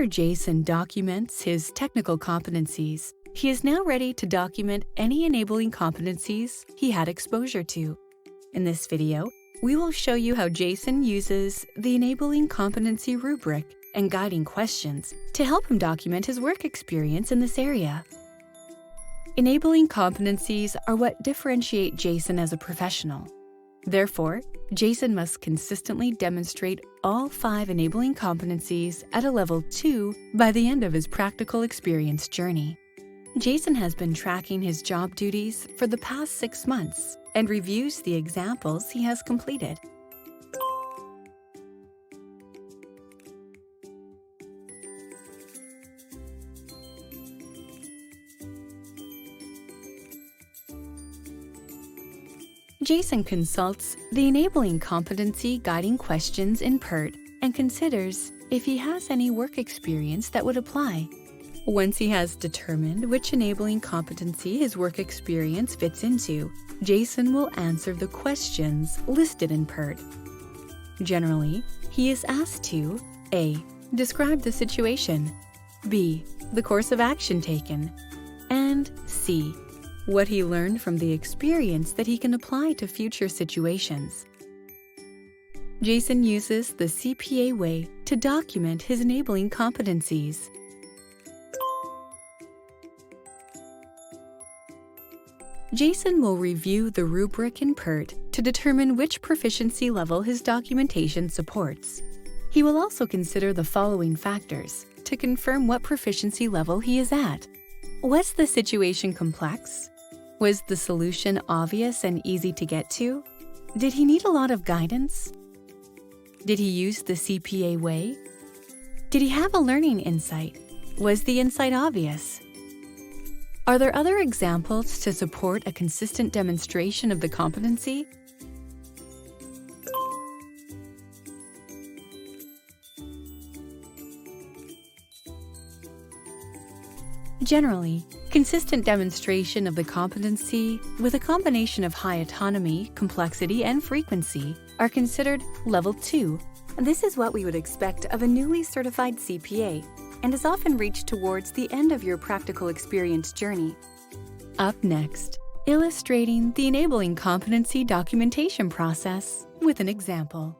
After Jason documents his technical competencies, he is now ready to document any enabling competencies he had exposure to. In this video, we will show you how Jason uses the Enabling Competency rubric and guiding questions to help him document his work experience in this area. Enabling competencies are what differentiate Jason as a professional. Therefore, Jason must consistently demonstrate all 5 enabling competencies at a level 2 by the end of his practical experience journey. Jason has been tracking his job duties for the past 6 months and reviews the examples he has completed. Jason consults the Enabling Competency guiding questions in PERT and considers if he has any work experience that would apply. Once he has determined which enabling competency his work experience fits into, Jason will answer the questions listed in PERT. Generally, he is asked to A. Describe the situation, B. The course of action taken, and C. What he learned from the experience that he can apply to future situations. Jason uses the CPA way to document his enabling competencies. Jason will review the rubric in PERT to determine which proficiency level his documentation supports. He will also consider the following factors to confirm what proficiency level he is at. Was the situation complex? Was the solution obvious and easy to get to? Did he need a lot of guidance? Did he use the CPA way? Did he have a learning insight? Was the insight obvious? Are there other examples to support a consistent demonstration of the competency? Generally, consistent demonstration of the competency with a combination of high autonomy, complexity, and frequency are considered Level 2. This is what we would expect of a newly certified CPA and is often reached towards the end of your practical experience journey. Up next, illustrating the enabling competency documentation process with an example.